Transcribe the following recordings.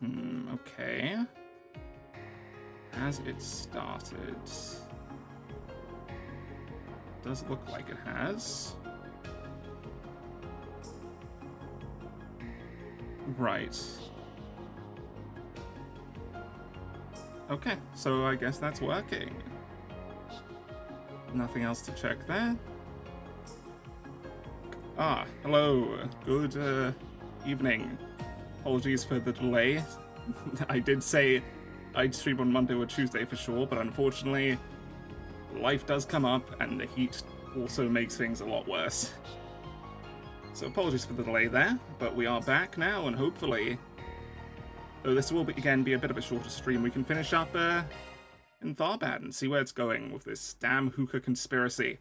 Okay. Has it started? Does look like it has. Right. Okay, so I guess that's working. Nothing else to check there. Ah, hello. Good evening. Apologies for the delay. I did say I'd stream on Monday or Tuesday for sure, but unfortunately, life does come up, and the heat also makes things a lot worse. So apologies for the delay there, but we are back now, and hopefully, though this will again be a bit of a shorter stream, we can finish up in Tharbad and see where it's going with this damn hookah conspiracy.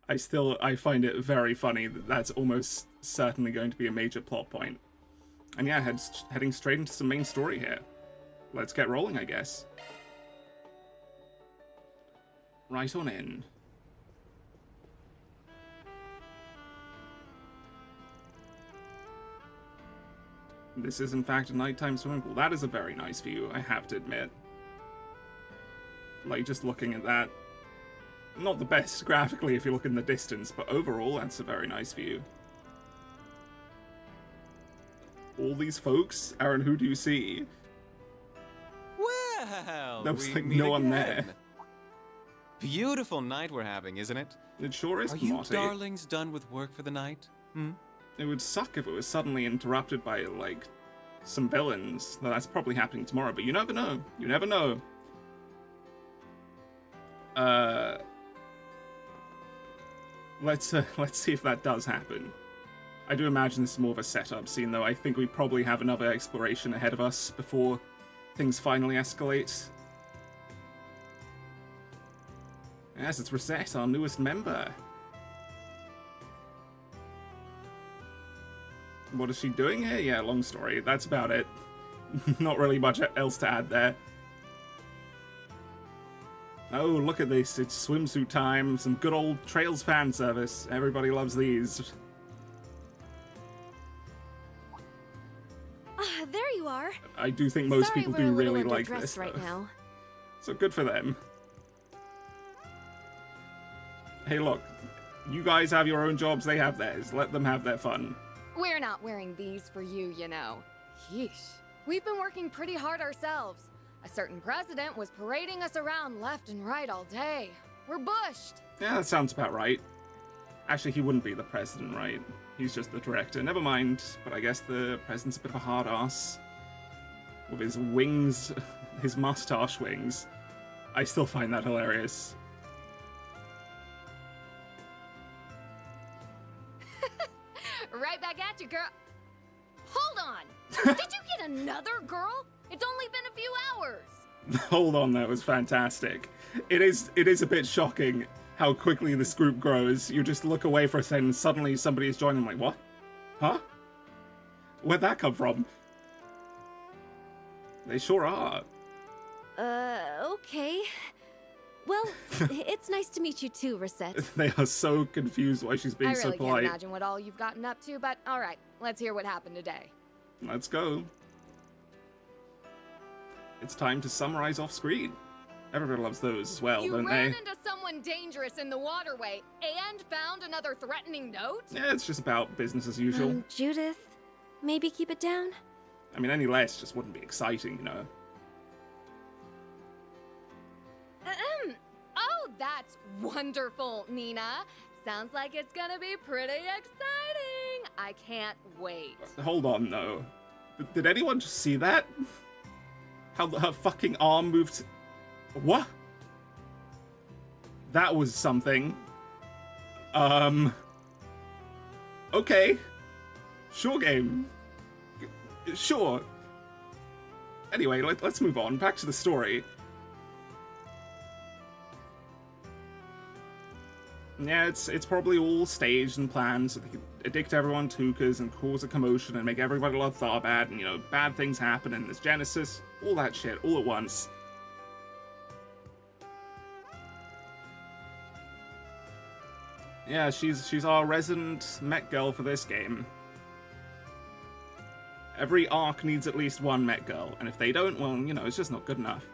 I find it very funny that that's almost certainly going to be a major plot point. And yeah, heading straight into some main story here. Let's get rolling, I guess. Right on in. This is in fact a nighttime swimming pool. That is a very nice view, I have to admit. Like, just looking at that. Not the best graphically if you look in the distance, but overall that's a very nice view. All these folks? Aaron, who do you see? Well, there was like no one there. Beautiful night we're having, isn't it? It sure is, Are you Marty. darlings done with work for the night? It would suck if it was suddenly interrupted by, like, some villains. That's probably happening tomorrow, but you never know. You never know. Let's see if that does happen. I do imagine this is more of a setup scene, though. I think we probably have another exploration ahead of us before things finally escalate. Yes, it's Rosette, our newest member. What is she doing here? Yeah, long story. That's about it. Not really much else to add there. Oh, look at this. It's swimsuit time. Some good old Trails fan service. Everybody loves these. There you are. I do think most people do really like this right now. So good for them. Hey, look. You guys have your own jobs, they have theirs. Let them have their fun. We're not wearing these for you, you know. Yeesh. We've been working pretty hard ourselves. A certain president was parading us around left and right all day. We're bushed. Yeah, that sounds about right. Actually, he wouldn't be the president, right? He's just the director. Never mind, but I guess the president's a bit of a hard ass. With his wings, his mustache wings. I still find that hilarious. Right back at you, girl. Hold on. Did you get another girl? It's only been a few hours. Hold on, that was fantastic. It is a bit shocking how quickly this group grows. You just look away for a second and suddenly somebody is joining. Like, what? Huh? Where'd that come from? They sure are. Okay. Well, it's nice to meet you too, Rosette. They are so confused why she's being so I really polite. can't imagine what all you've gotten up to, but all right, let's hear what happened today. Let's go. It's time to summarize off screen. Everybody loves those as well, don't You they? ran into someone dangerous in the waterway and found another threatening note? Yeah, it's just about business as usual. Judith, maybe keep it down? I mean, any less just wouldn't be exciting, you know. Oh, that's wonderful, Nina. Sounds like it's gonna be pretty exciting. I can't wait. Hold on, though. Did anyone just see that? How her fucking arm moved... What? That was something. Okay. Sure, game. Sure. Anyway, let's move on. Back to the story. Yeah, it's probably all staged and planned so they can addict everyone to hookahs and cause a commotion and make everybody love Tharbad and, you know, bad things happen and there's Genesis, all that shit, all at once. Yeah, she's our resident Met girl for this game. Every arc needs at least one Met girl, and if they don't, well, you know, it's just not good enough.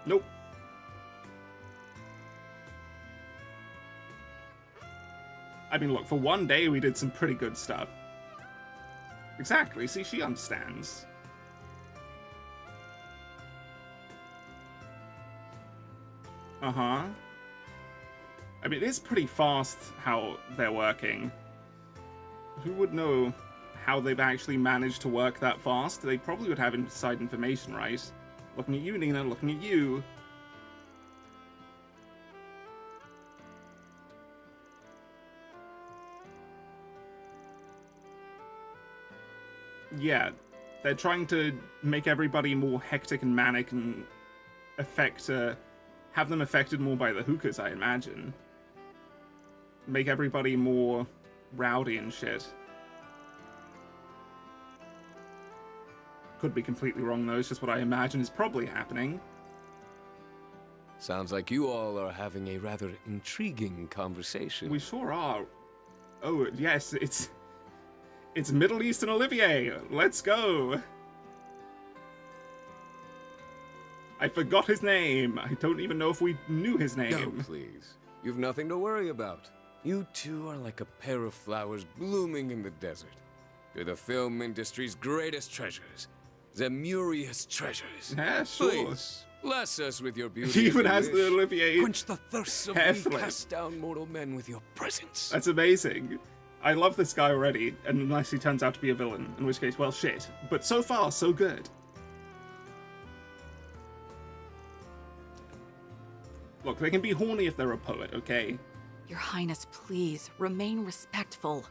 Nope. I mean, look, for one day we did some pretty good stuff. Exactly, see, she understands. Uh-huh. I mean, it is pretty fast how they're working. Who would know how they've actually managed to work that fast? They probably would have inside information, right? Looking at you, Nina, looking at you. Yeah, they're trying to make everybody more hectic and manic and have them affected more by the hookahs, I imagine. Make everybody more rowdy and shit. Could be completely wrong though, it's just what I imagine is probably happening. Sounds like you all are having a rather intriguing conversation. We sure are. Oh, yes, it's Middle Eastern Olivier. Let's go. I forgot his name. I don't even know if we knew his name. No, please. You've nothing to worry about. You two are like a pair of flowers blooming in the desert. You're the film industry's greatest treasures. Zemurious treasures. Yeah, sure. Please, bless us with your beauty. He even has wish. the Olivier Quench the thirsts of hair we flip. cast down mortal men with your presence. That's amazing. I love this guy already, unless he turns out to be a villain, in which case, well, shit. But so far, so good. Look, they can be horny if they're a poet, okay? Your Highness, please, remain respectful.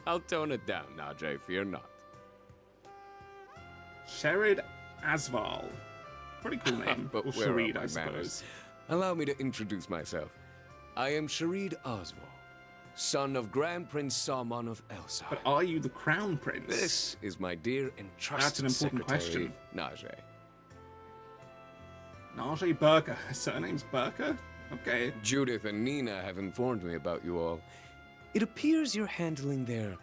I'll tone it down, Najee, fear not. Sherid Asval. Pretty cool name. But Or where are Sherid, my I suppose. manners? Allow me to introduce myself. I am Sherid Oswal, son of Grand Prince Salman of Elsar. But are you the Crown Prince? This is my dear and trusted That's an important secretary, question. Najee. Najee Burka. His surname's Burka? Okay. Judith and Nina have informed me about you all. It appears you're handling their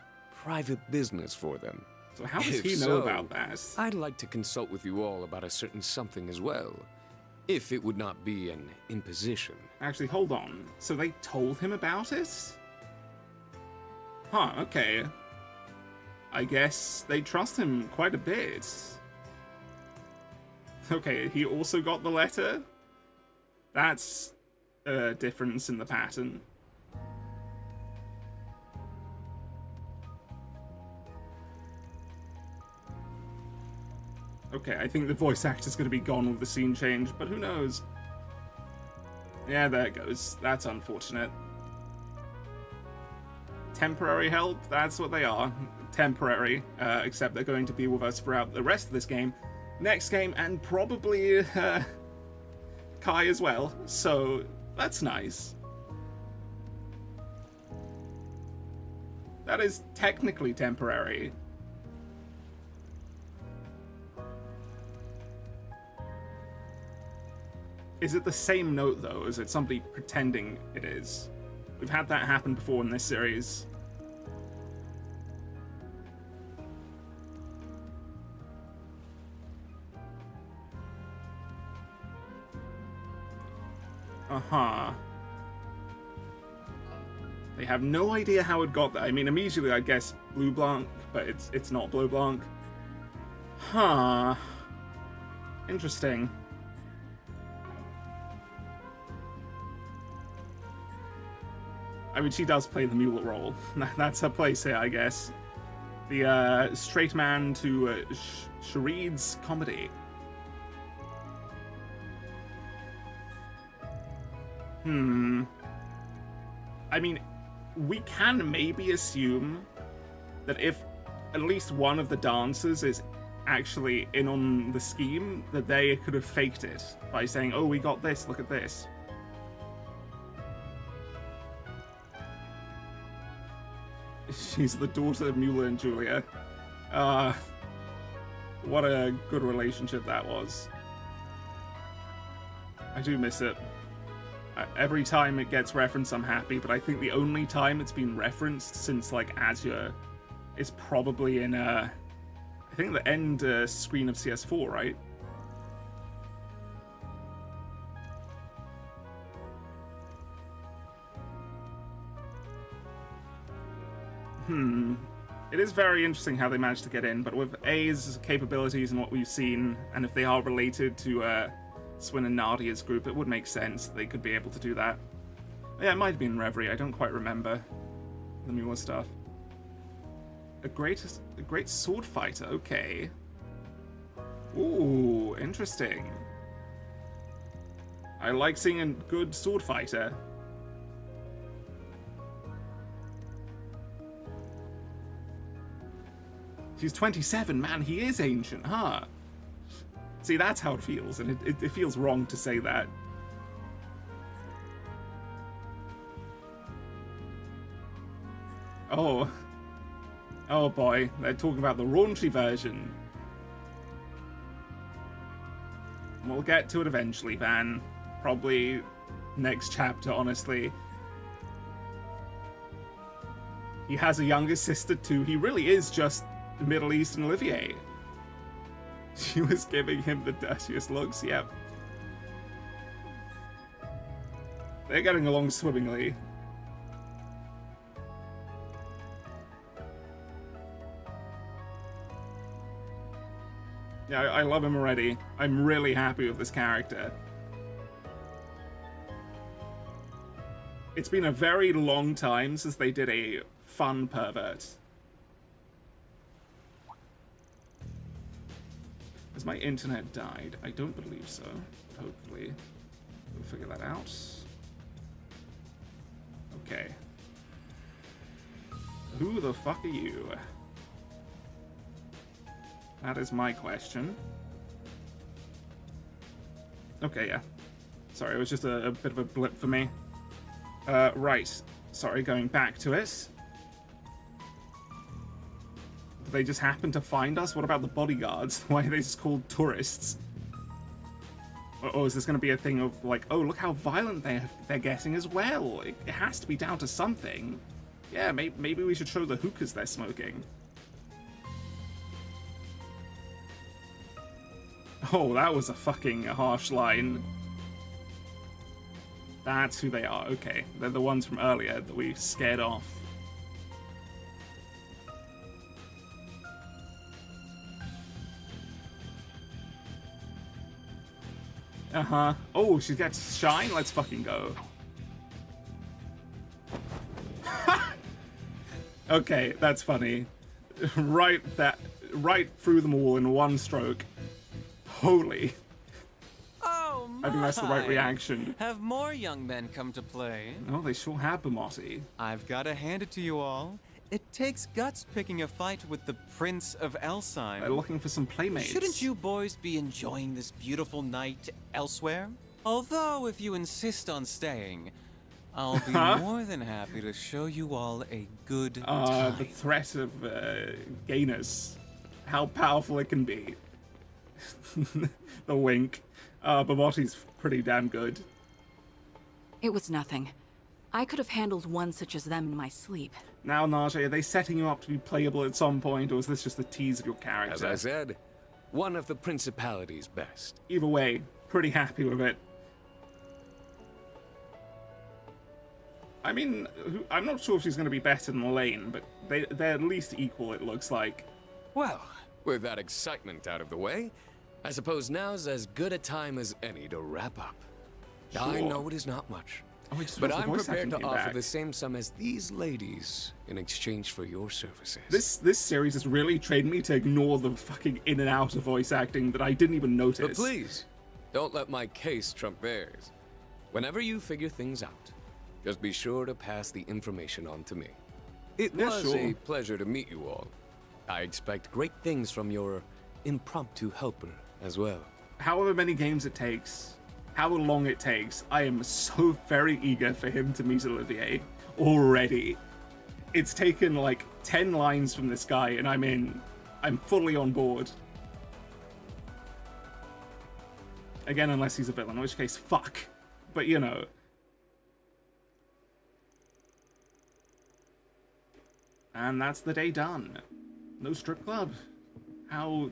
private business for them. So how does If he know so, about that? I'd like to consult with you all about a certain something as well, if it would not be an imposition. Actually, hold on. So they told him about it? Huh, okay. I guess they trust him quite a bit. Okay, he also got the letter? That's a difference in the pattern. Okay, I think the voice actor's gonna be gone with the scene change, but who knows? Yeah, there it goes. That's unfortunate. Temporary help, that's what they are. Temporary, except they're going to be with us throughout the rest of this game, next game, and probably Kai as well. So that's nice. That is technically temporary. Is it the same note, though? Is it somebody pretending it is? We've had that happen before in this series. Uh-huh. They have no idea how it got there. I mean, immediately I guess Blue Blanc, but it's not Blue Blanc. Huh. Interesting. I mean, she does play the mule role. That's her place here, I guess. The straight man to Sherid's comedy. I mean, we can maybe assume that if at least one of the dancers is actually in on the scheme, that they could have faked it by saying, oh, we got this, look at this. She's the daughter of Mueller and Julia. What a good relationship that was. I do miss it. Every time it gets referenced, I'm happy, but I think the only time it's been referenced since, like, Azure is probably in, I think the end screen of CS4, right? It is very interesting how they managed to get in, but with A's capabilities and what we've seen, and if they are related to Swin and Nadia's group, it would make sense they could be able to do that. Yeah, it might have been Reverie, I don't quite remember the newer stuff. A great sword fighter, okay. Ooh, interesting. I like seeing a good sword fighter. He's 27, man, he is ancient, huh? See, that's how it feels, and it feels wrong to say that. Oh. Oh boy, they're talking about the raunchy version. We'll get to it eventually, Van. Probably next chapter, honestly. He has a younger sister too. He really is just Middle Eastern Olivier. She was giving him the dirtiest looks, yep. They're getting along swimmingly. Yeah, I love him already. I'm really happy with this character. It's been a very long time since they did a fun pervert. Has my internet died? I don't believe so. Hopefully. We'll figure that out. Okay. Who the fuck are you? That is my question. Okay, yeah. Sorry, it was just a bit of a blip for me. Right. Sorry, going back to it. Did they just happen to find us? What about the bodyguards? Why are they just called tourists? Or is this going to be a thing of like, oh, look how violent they're getting as well. It has to be down to something. Yeah, maybe we should show the hookahs they're smoking. Oh, that was a fucking harsh line. That's who they are. Okay, they're the ones from earlier that we scared off. Uh-huh. Oh, she gets shine? Let's fucking go. Okay, that's funny. Right through them all in one stroke. Holy. Oh my! I think that's the right reaction. Have more young men come to play? Oh, they sure have, Bamotti. I've got to hand it to you all. It takes guts picking a fight with the Prince of Elsheim. They're looking for some playmates. Shouldn't you boys be enjoying this beautiful night elsewhere? Although, if you insist on staying, I'll be more than happy to show you all a good time. The threat of gayness. How powerful it can be. The wink. Babotti's pretty damn good. It was nothing. I could have handled one such as them in my sleep. Now, Najee, are they setting you up to be playable at some point, or is this just a tease of your character? As I said, one of the Principality's best. Either way, pretty happy with it. I mean, I'm not sure if she's going to be better than Elaine, but they're at least equal, it looks like. Well, with that excitement out of the way, I suppose now's as good a time as any to wrap up. Sure. I know it is not much, but I'm prepared to offer the same sum as these ladies in exchange for your services. This series has really trained me to ignore the fucking in and out of voice acting that I didn't even notice. But please, don't let my case trump theirs. Whenever you figure things out, just be sure to pass the information on to me. It was a pleasure to meet you all. I expect great things from your impromptu helper as well. However many games it takes, however long it takes, I am so very eager for him to meet Olivier already. It's taken like 10 lines from this guy and I'm in. I'm fully on board. Again, unless he's a villain, in which case, fuck. But you know, And that's the day done. No strip club. How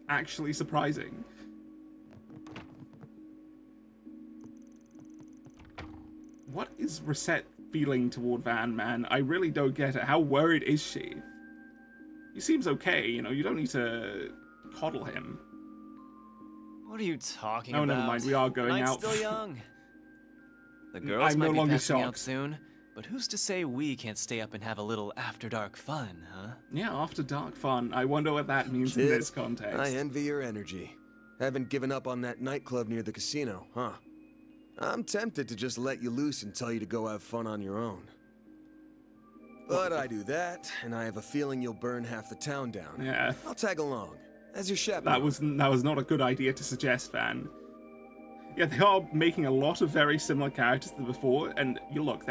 actually surprising. What is Reset feeling toward Van, man? I really don't get it. How worried is she? He seems okay, you know, you don't need to coddle him. What are you talking Oh, about? never mind, we are going Night's out. still young. The girls I'm might no be longer passing out shocked. soon, but who's to say we can't stay up and have a little after-dark fun, huh? Yeah, after dark fun. I wonder what that means in Kid, this context. I envy your energy. Haven't given up on that nightclub near the casino, huh? I'm tempted to just let you loose and tell you to go have fun on your own. But I do that, and I have a feeling you'll burn half the town down. Yeah. I'll tag along, as your chaperone. That was not a good idea to suggest, Van. Yeah, they are making a lot of very similar characters to before, and you look,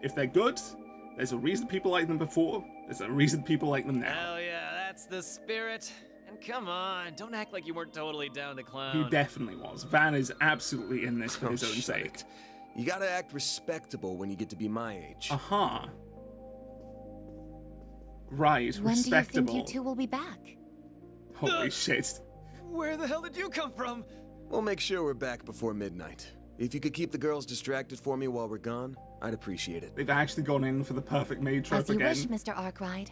if they're good, there's a reason people like them before, there's a reason people like them now. Hell yeah, that's the spirit. And come on, don't act like you weren't totally down to clown. He definitely was. Van is absolutely in this for his own shut sake. it. You gotta act respectable when you get to be my age. Uh-huh. Right, When respectable. do you think you two will be back? Holy shit. Where the hell did you come from? We'll make sure we're back before midnight. If you could keep the girls distracted for me while we're gone, I'd appreciate it. They've actually gone in for the perfect maid trope As you again. wish, Mr. Arkwright.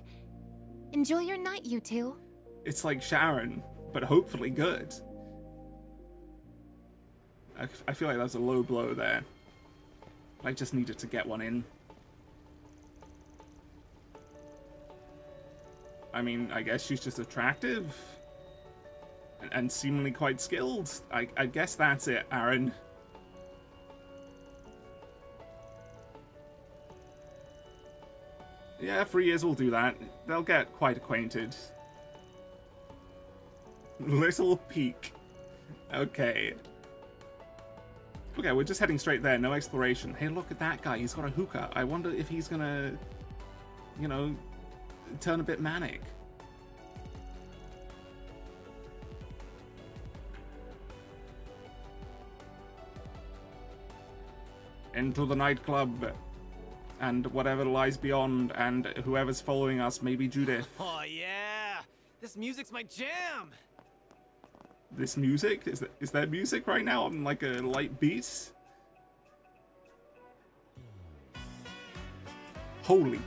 Enjoy your night, you two. It's like Sharon, but hopefully good. I feel like that's a low blow there. I just needed to get one in. I mean, I guess she's just attractive. And seemingly quite skilled. I guess that's it, Aaron. Yeah, 3 years will do that. They'll get quite acquainted. Little peek. Okay. Okay, we're just heading straight there. No exploration. Hey, look at that guy. He's got a hookah. I wonder if he's gonna, you know, turn a bit manic. Into the nightclub. And whatever lies beyond, and whoever's following us, maybe Judith. Oh yeah, this music's my jam. This music? Is there music right now on like a light beat? Holy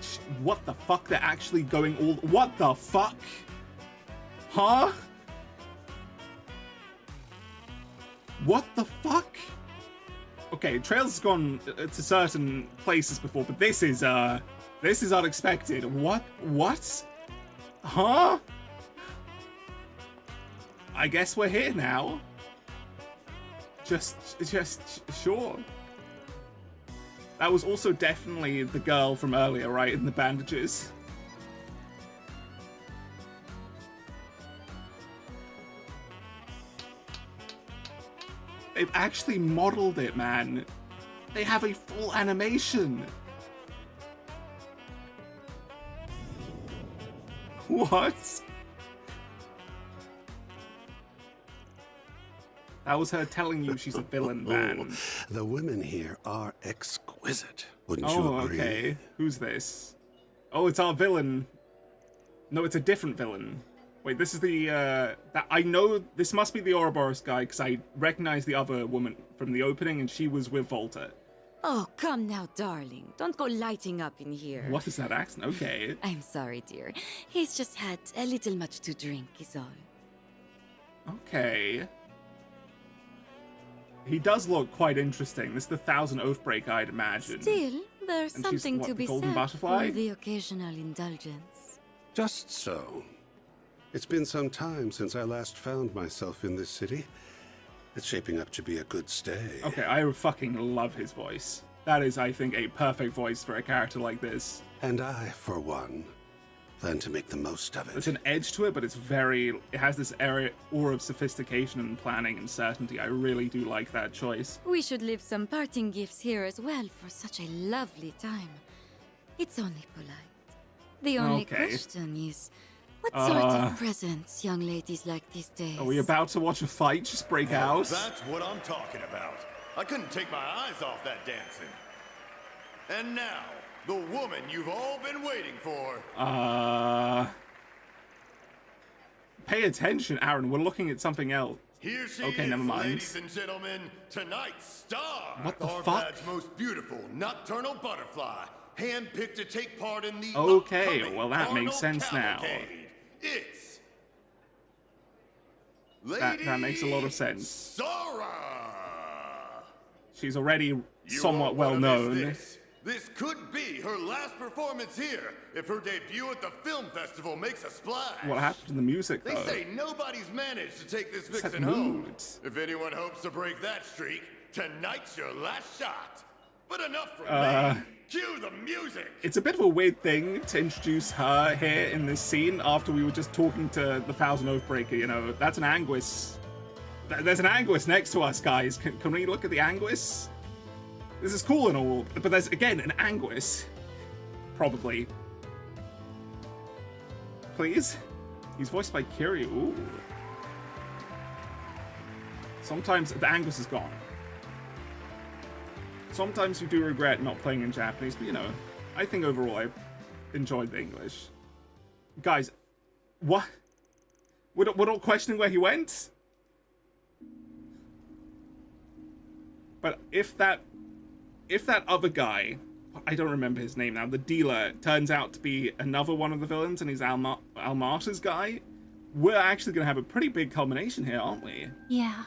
what the fuck? They're actually going all... What the fuck? Huh? What the fuck? Okay, Trails has gone to certain places before, but this is unexpected. What? Huh? I guess we're here now. Just sure. That was also definitely the girl from earlier, right? In the bandages. They've actually modeled it, man. They have a full animation. What? That was her telling you she's a villain, man. The women here are exquisite. Wouldn't you Oh, agree? okay. Who's this? Oh, it's our villain. No, it's a different villain. Wait, this is the, I know this must be the Ouroboros guy, because I recognize the other woman from the opening, and she was with Volta. Oh, come now, darling. Don't go lighting up in here. What is that accent? Okay. I'm sorry, dear. He's just had a little much to drink, is all. Okay. He does look quite interesting. This is the 1000 Oathbreaker, I'd imagine. Still, there's And she's, something what, to the be golden said butterfly? for the occasional indulgence. Just so. It's been some time since I last found myself in this city. It's shaping up to be a good stay. Okay, I fucking love his voice. That is, I think, a perfect voice for a character like this. And I, for one, plan to make the most of There's it. an edge to it, but it's very... It has this aura of sophistication and planning and certainty. I really do like that choice. We should leave some parting gifts here as well for such a lovely time. It's only polite. The only Okay. question is, what sort of presents young ladies like these days? Are we about to watch a fight just break out? That's what I'm talking about. I couldn't take my eyes off that dancing. And now, the woman you've all been waiting for. Pay attention, Aaron. We're looking at something else. Here she okay, is, never mind. ladies and gentlemen, tonight's star. What the fuck? Tharbad's most beautiful nocturnal butterfly, handpicked to take part in the Okay, upcoming well that makes Carnal sense now. Cavalcade. It's That makes a lot of sense. Sora. She's already You somewhat won't well wanna known. miss this could be her last performance here if her debut at the film festival makes a splash. What happened to the music, They though? say nobody's managed to take this Set vixen home. moods. If anyone hopes to break that streak, tonight's your last shot. But enough from me. Cue the music. It's a bit of a weird thing to introduce her here in this scene after we were just talking to the Thousand Oathbreaker, you know. That's an Anguis. There's an Anguis next to us, guys. Can we look at the Anguis? This is cool and all, but there's, again, an Anguis. Probably. Please? He's voiced by Kiryu. Ooh. Sometimes the Anguis is gone. Sometimes you do regret not playing in Japanese, but you know, I think overall I've enjoyed the English. Guys, what? We're not questioning where he went? But if that other guy, I don't remember his name now, the dealer, turns out to be another one of the villains and he's Almarta's guy, we're actually going to have a pretty big culmination here, aren't we? Yeah.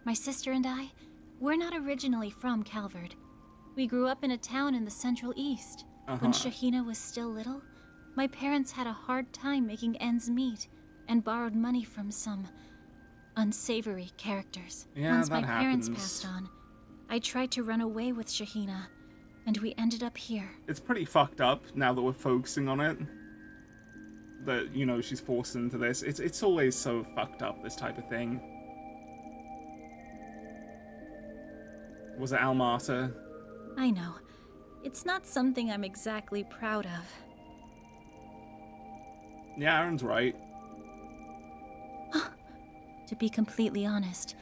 My sister and I, we're not originally from Calvard. We grew up in a town in the Central East. When Shahina was still little, my parents had a hard time making ends meet and borrowed money from some unsavory characters. Yeah, Once that my parents happens. passed on, I tried to run away with Shahina, and we ended up here. It's pretty fucked up now that we're focusing on it. That, you know, she's forced into this. It's always so fucked up, this type of thing. Was it Almarta? I know. It's not something I'm exactly proud of. Yeah, Aaron's right. To be completely honest,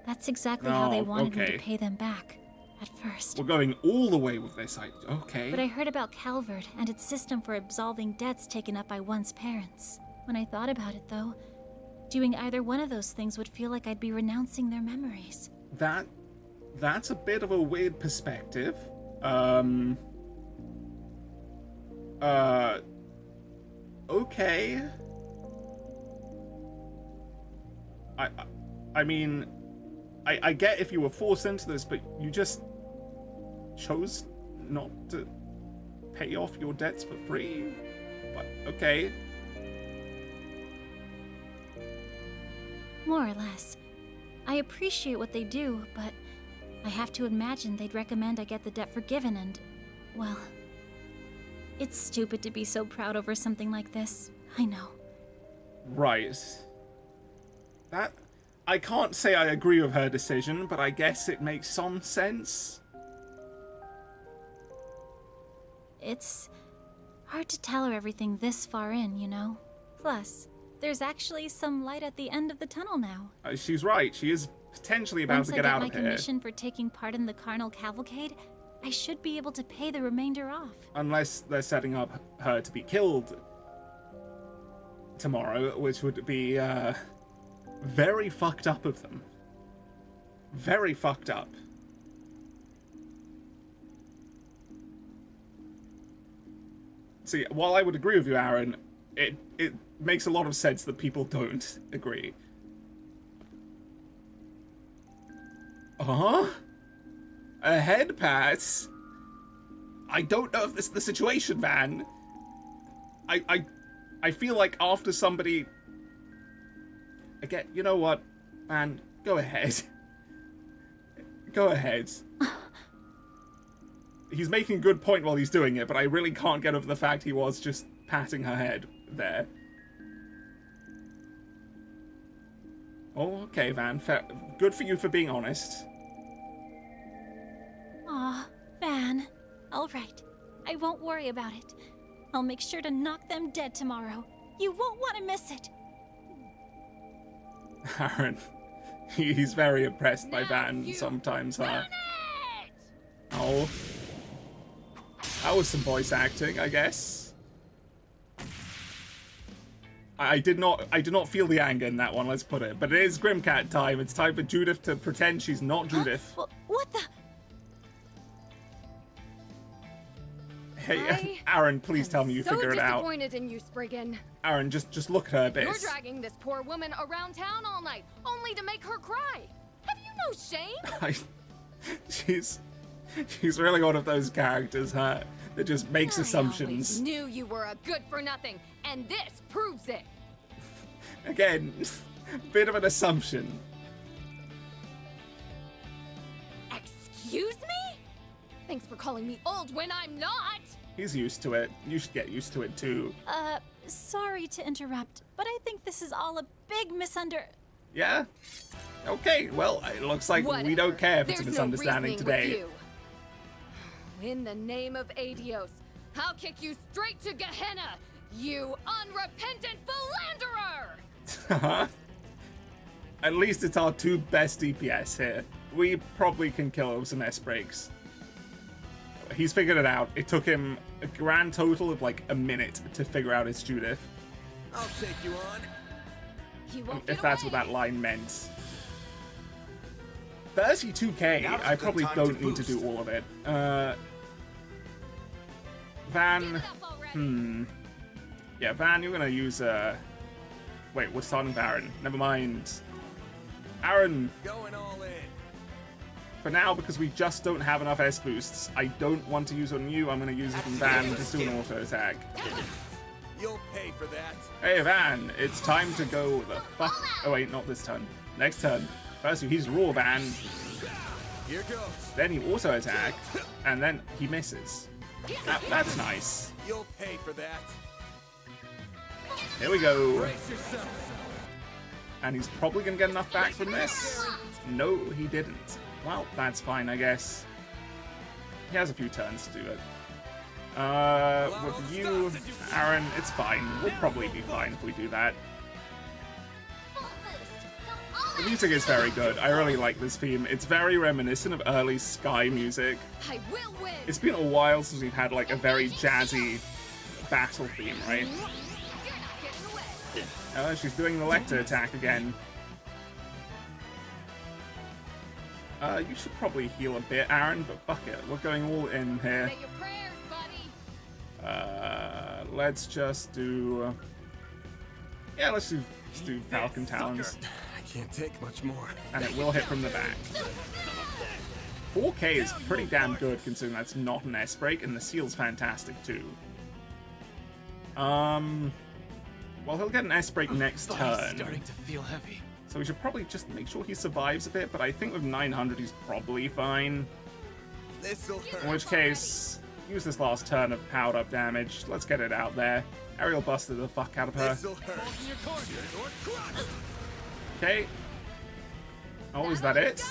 that's exactly how they wanted me okay. to pay them back, at first. We're going all the way with this. Okay. But I heard about Calvard and its system for absolving debts taken up by one's parents. When I thought about it, though, doing either one of those things would feel like I'd be renouncing their memories. That's a bit of a weird perspective. Okay. I mean, I get if you were forced into this, but you just chose not to pay off your debts for free. But okay. More or less. I appreciate what they do, but I have to imagine they'd recommend I get the debt forgiven and, well, it's stupid to be so proud over something like this. I know. Right. I can't say I agree with her decision, but I guess it makes some sense. It's hard to tell her everything this far in, you know? Plus, there's actually some light at the end of the tunnel now. She's right. She is potentially about Once to get out of Once I get my here. commission for taking part in the Carnal Cavalcade, I should be able to pay the remainder off. Unless they're setting up her to be killed tomorrow, which would be very fucked up of them. Very fucked up. See, while I would agree with you, Aaron, it makes a lot of sense that people don't agree. A head pass? I don't know if this is the situation, man. I feel like after somebody... Again, you know what, man? Go ahead. Go ahead. He's making a good point while he's doing it, but I really can't get over the fact he was just patting her head there. Oh, okay, Van. Fair. Good for you for being honest. Aw, Van. All right. I won't worry about it. I'll make sure to knock them dead tomorrow. You won't want to miss it. Aaron, he's very impressed by Van sometimes, huh? Oh. That was some voice acting, I guess. I did not feel the anger in that one, let's put it. But it is Grimcat time. It's time for Judith to pretend she's not Judith. What the? Hey, Aaron, please tell me you figure it out. So disappointed in you, Spriggan. Aaron, just look at her a bit. You're dragging this poor woman around town all night, only to make her cry. Have you no shame? She's really one of those characters, huh? That just makes assumptions. I knew you were a good for nothing, and this proves it. Again, bit of an assumption. Excuse me? Thanks for calling me old when I'm not. He's used to it. You should get used to it too. Sorry to interrupt, but I think this is all a big Yeah? Okay, well, it looks like Whatever. we don't care if it's a There's misunderstanding no reasoning today. with you. In the name of Adios, I'll kick you straight to Gehenna, you unrepentant philanderer! At least it's our two best DPS here. We probably can kill him with some S breaks. He's figured it out. It took him a grand total of like a minute to figure out it's Judith. I'll take you on. If that's what that line meant. 32k. I probably don't need to do all of it. Van. Yeah, Van, you're gonna use wait, we're starting with Aaron. Never mind. Aaron. Going all in. For now, because we just don't have enough S boosts, I don't want to use it on you. I'm gonna use it on Van. Just do an auto attack. You'll pay for that. Hey Van, it's time to go the fuck. Oh wait, not this turn. Next turn. First, he's raw Van. Here goes. Then he auto attack, and then he misses. That's nice. You'll pay for that. Here we go. Brace yourself. And he's probably gonna get enough back from this. No, he didn't. Well, that's fine, I guess. He has a few turns to do it. With you, Aaron, it's fine. We'll probably be fine if we do that. The music is very good. I really like this theme. It's very reminiscent of early Sky music. I will win. It's been a while since we've had like a very jazzy battle theme, right? She's doing the Lecter attack again. You should probably heal a bit, Aaron, but fuck it. We're going all in here. Say your prayers, buddy. Let's just do... yeah, let's do Falcon Talons. I can't take much more. And it will hit from the back. 4k is pretty damn good considering that's not an S break, and the seal's fantastic too. Well, he'll get an S break next turn. Starting to feel heavy. So we should probably just make sure he survives a bit, but I think with 900 he's probably fine. This'll hurt. In which case, use this last turn of powered up damage. Let's get it out there. Ariel busted the fuck out of her. This'll hurt. Okay. Oh, is that it?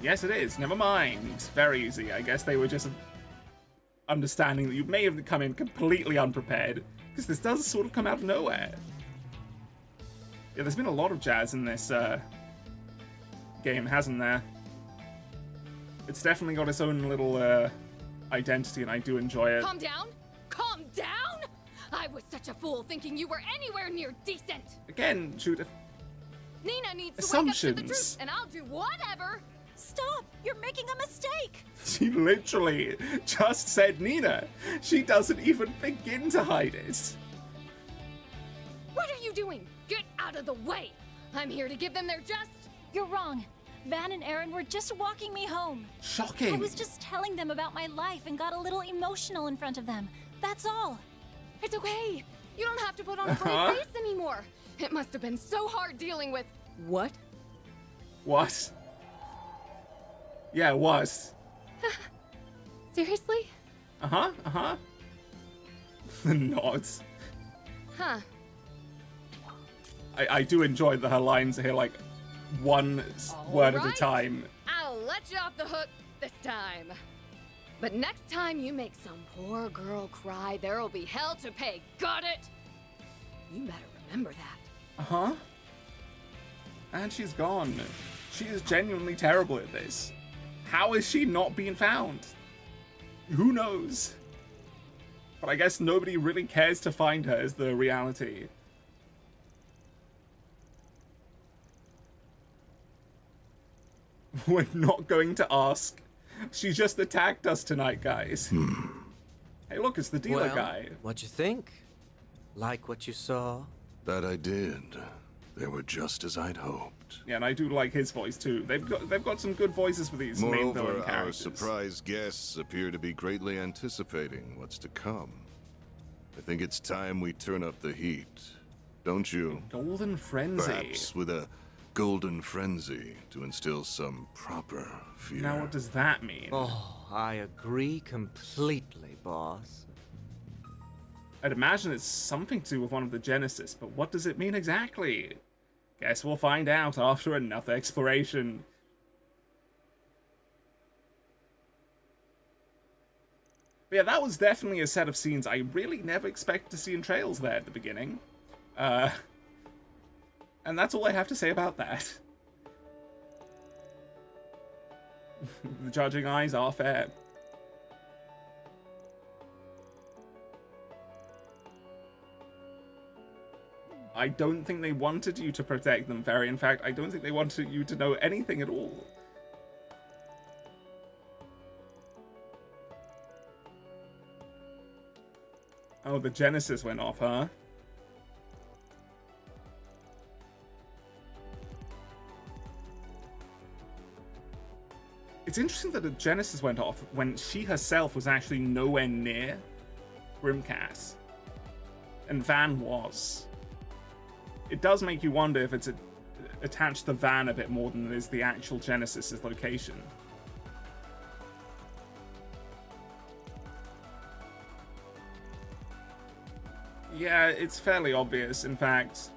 Yes, it is. Never mind. Very easy. I guess they were just understanding that you may have come in completely unprepared, because this does sort of come out of nowhere. Yeah, there's been a lot of jazz in this game, hasn't there? It's definitely got its own little identity, and I do enjoy it. Calm down. Calm down. I was such a fool thinking you were anywhere near decent. Again, Judith. Nina needs to Assumptions. wake up to the truth, and I'll do whatever. Stop! You're making a mistake! She literally just said Nina. She doesn't even begin to hide it. What are you doing? Get out of the way. I'm here to give them their just. You're wrong. Van and Aaron were just walking me home. Shocking. I was just telling them about my life and got a little emotional in front of them. That's all. It's okay. You don't have to put on a brave face anymore. It must have been so hard dealing with... What? What? Yeah, it was. Seriously? Uh-huh. The nods. Huh. I do enjoy that her lines are here like one word at a time. I'll let you off the hook this time. But next time you make some poor girl cry, there'll be hell to pay. Got it? You better remember that. Uh-huh. And she's gone. She is genuinely terrible at this. How is she not being found? Who knows? But I guess nobody really cares to find her is the reality. We're not going to ask. She just attacked us tonight, guys. Hey, look, it's the dealer guy. What'd you think? Like what you saw? That I did. They were just as I'd hoped. Yeah, and I do like his voice too. They've got some good voices for these main villain Moreover, our characters. surprise guests appear to be greatly anticipating what's to come. I think it's time we turn up the heat, don't you? Golden Frenzy. Perhaps with a golden frenzy to instill some proper fear. Now, what does that mean? Oh, I agree completely, boss. I'd imagine it's something to do with one of the Genesis, but what does it mean exactly? Guess we'll find out after enough exploration. But yeah, that was definitely a set of scenes I really never expected to see in Trails there at the beginning. And that's all I have to say about that. The judging eyes are fair. I don't think they wanted you to protect them, Ferry. In fact, I don't think they wanted you to know anything at all. Oh, the Genesis went off, huh? It's interesting that the Genesis went off when she herself was actually nowhere near Grimcass. And Van was. It does make you wonder if it's attached to Van a bit more than it is the actual Genesis's location. Yeah, it's fairly obvious, in fact.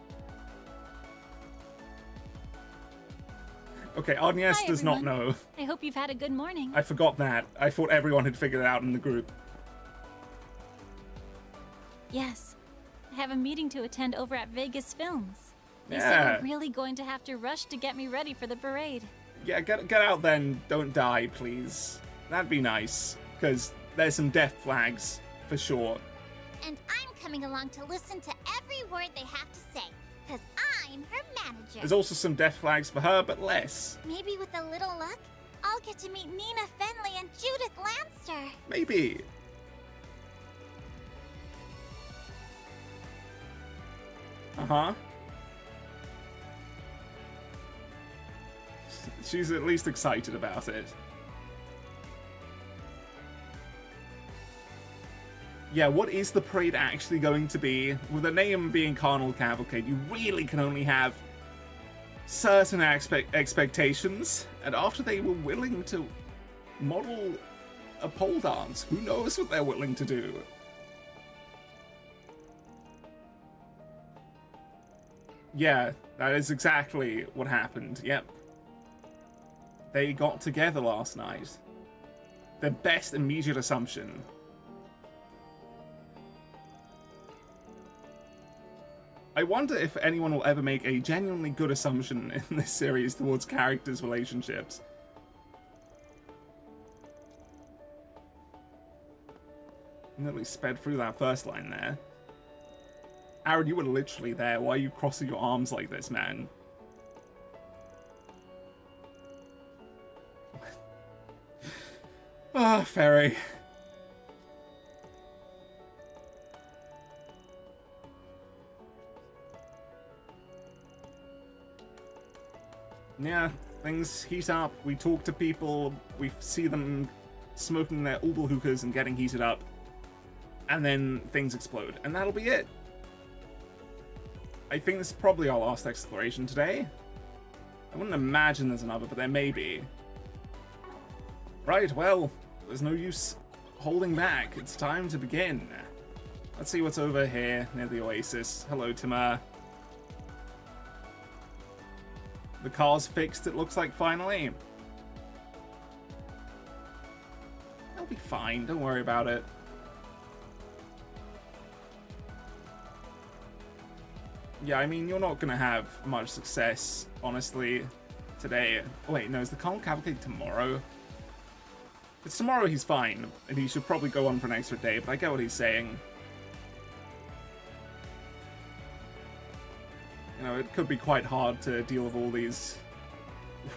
Okay, Agnes Hi, does not everyone. know. I hope you've had a good morning. I forgot that. I thought everyone had figured it out in the group. Yes. I have a meeting to attend over at Vegas Films. They Yeah. said we're really going to have to rush to get me ready for the parade. Yeah, get out then. Don't die, please. That'd be nice, because there's some death flags, for sure. And I'm coming along to listen to every word they have to say, because I'm her manager. There's also some death flags for her, but less. Maybe with a little luck, I'll get to meet Nina Fenley and Judith Lanster. Maybe. Uh-huh. She's at least excited about it. Yeah, what is the parade actually going to be? With the name being Carnival Cavalcade, you really can only have certain expectations. And after they were willing to model a pole dance, who knows what they're willing to do? Yeah, that is exactly what happened. Yep. They got together last night. The best immediate assumption. I wonder if anyone will ever make a genuinely good assumption in this series towards characters' relationships. Nearly sped through that first line there. Aaron, you were literally there. Why are you crossing your arms like this, man? Ah, Ferry. Yeah, things heat up. We talk to people. We see them smoking their Uber hookahs and getting heated up. And then things explode. And that'll be it. I think this is probably our last exploration today. I wouldn't imagine there's another, but there may be. Right, well, there's no use holding back. It's time to begin. Let's see what's over here near the oasis. Hello, Timur. The car's fixed, it looks like, finally. They'll be fine, don't worry about it. Yeah, I mean, you're not gonna have much success, honestly, today. Oh, wait, no, is the Carnival Cavalcade tomorrow? It's tomorrow he's fine, and he should probably go on for an extra day, but I get what he's saying. You know, it could be quite hard to deal with all these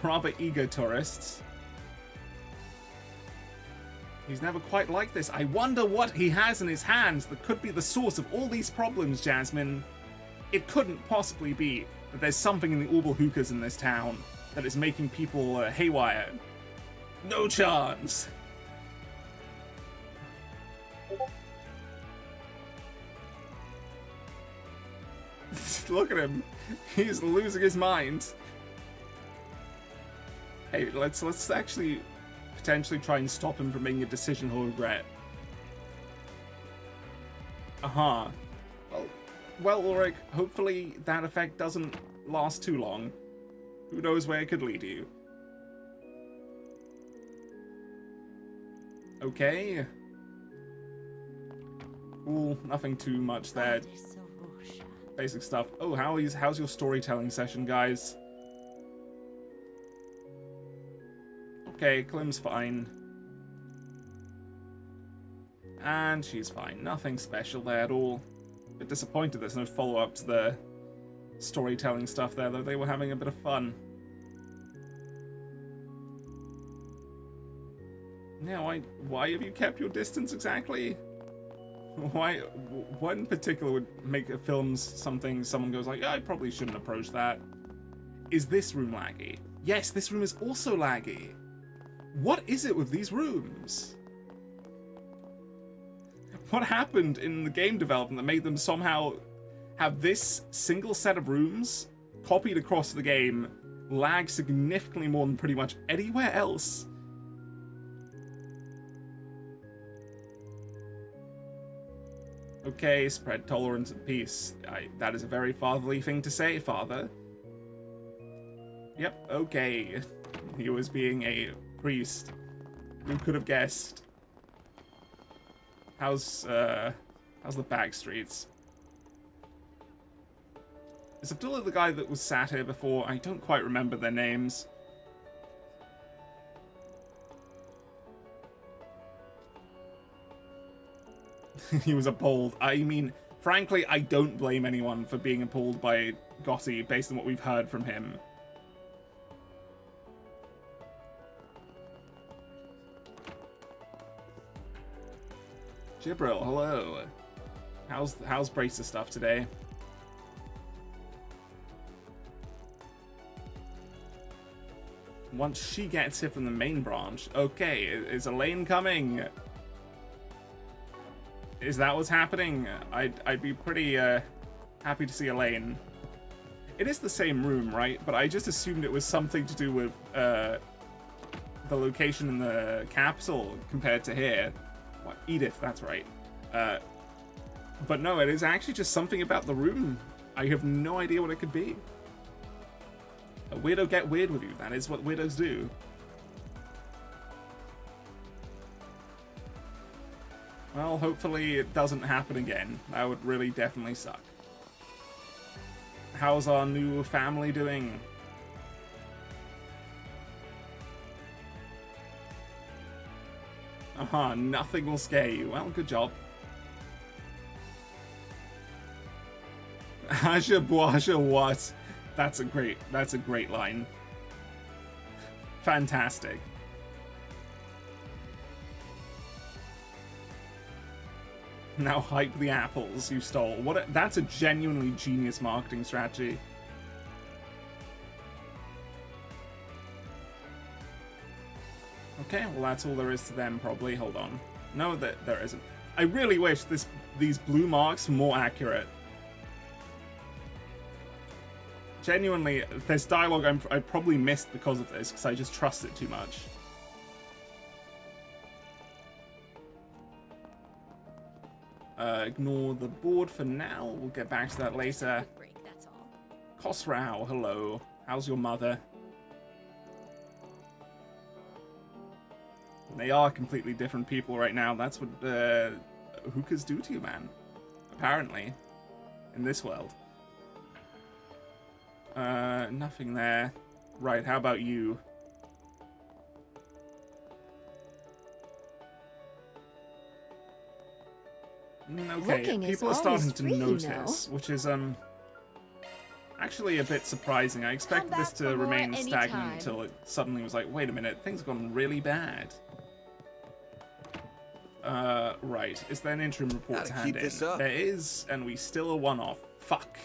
rather eager tourists. He's never quite like this. I wonder what he has in his hands that could be the source of all these problems, Jasmine. It couldn't possibly be that there's something in the Orbal hookahs in this town that is making people haywire. No chance. Look at him. He's losing his mind. Hey, let's actually potentially try and stop him from making a decision he'll regret. Well, Ulrich, hopefully that effect doesn't last too long. Who knows where it could lead you. Okay. Cool, nothing too much there. Basic stuff. Oh, how's your storytelling session, guys? Okay, Klim's fine. And she's fine. Nothing special there at all. A bit disappointed there's no follow-up to the storytelling stuff there, though they were having a bit of fun. Yeah, why have you kept your distance exactly? Why? What in particular would make a film's something someone goes like, yeah, I probably shouldn't approach that? Is this room laggy? Yes, this room is also laggy. What is it with these rooms? What happened in the game development that made them somehow have this single set of rooms copied across the game lag significantly more than pretty much anywhere else? Okay, spread tolerance and peace. That is a very fatherly thing to say, father. Yep, okay. He was being a priest. Who could have guessed? How's the back streets? Is Abdullah the guy that was sat here before? I don't quite remember their names. He was appalled. I mean, frankly, I don't blame anyone for being appalled by Gotti based on what we've heard from him. Jibril, hello. How's Bracer stuff today? Once she gets here from the main branch. Okay, is Elaine coming? Is that what's happening? I'd be pretty happy to see Elaine. It is the same room, right? But I just assumed it was something to do with the location in the capsule compared to here. What, Edith, that's right. But no, it is actually just something about the room. I have no idea what it could be. A weirdo get weird with you. That is what weirdos do. Well, hopefully it doesn't happen again. That would really definitely suck. How's our new family doing? Nothing will scare you. Well, good job. Asha Bwasha what? That's a great line. Fantastic. Now hype the apples you stole. That's a genuinely genius marketing strategy. Okay, well that's all there is to them probably. Hold on. No, there isn't. I really wish these blue marks were more accurate. Genuinely, there's dialogue I probably missed because of this, because I just trust it too much. Ignore the board for now. We'll get back to that later. Break, that's all. Khosrau, hello. How's your mother? They are completely different people right now. That's what hookahs do to you, man. Apparently. In this world. Nothing there. Right, how about you? Okay, Looking is people are starting always to free, you know. notice, which is actually a bit surprising. I expected this back to for more remain stagnant anytime. until it suddenly was like, wait a minute, things have gone really bad. Right. Is there an interim report Gotta to hand keep in? this up. There is, and we still are one off. Fuck.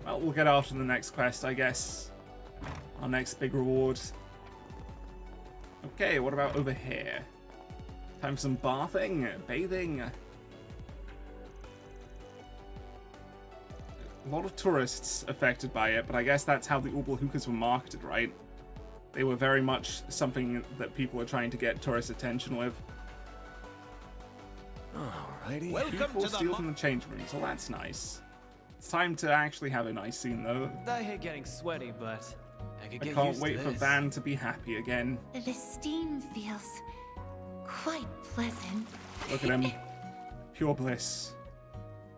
Well, we'll get after the next quest, I guess. Our next big reward. Okay, what about over here? Time for some bathing, bathing. A lot of tourists affected by it, but I guess that's how the Urbal hookahs were marketed, right? They were very much something that people are trying to get tourist attention with. Alrighty. People steal from the change rooms, well that's nice. It's time to actually have a nice scene though. I hate getting sweaty, but I could I get can't used wait to for this. Van to be happy again. The steam feels quite pleasant. Look at him. Pure bliss.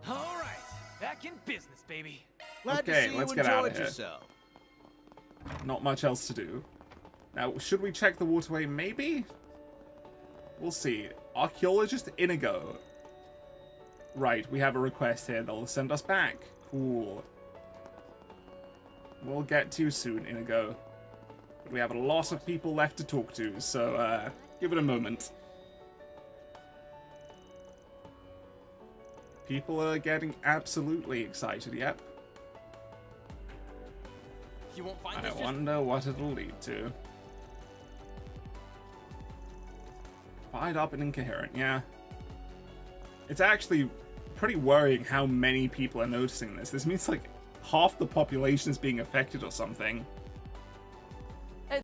All right, back in business, baby. Okay, let's get out of here. Not much else to do. Now, should we check the waterway? Maybe? We'll see. Archaeologist Inigo. Right, we have a request here. They'll send us back. Cool. We'll get to you soon, Inigo. But we have a lot of people left to talk to, so give it a moment. People are getting absolutely excited, yep. You won't find I this just... wonder what it'll lead to. Fired up and incoherent, yeah. It's actually pretty worrying how many people are noticing this. This means like half the population is being affected or something.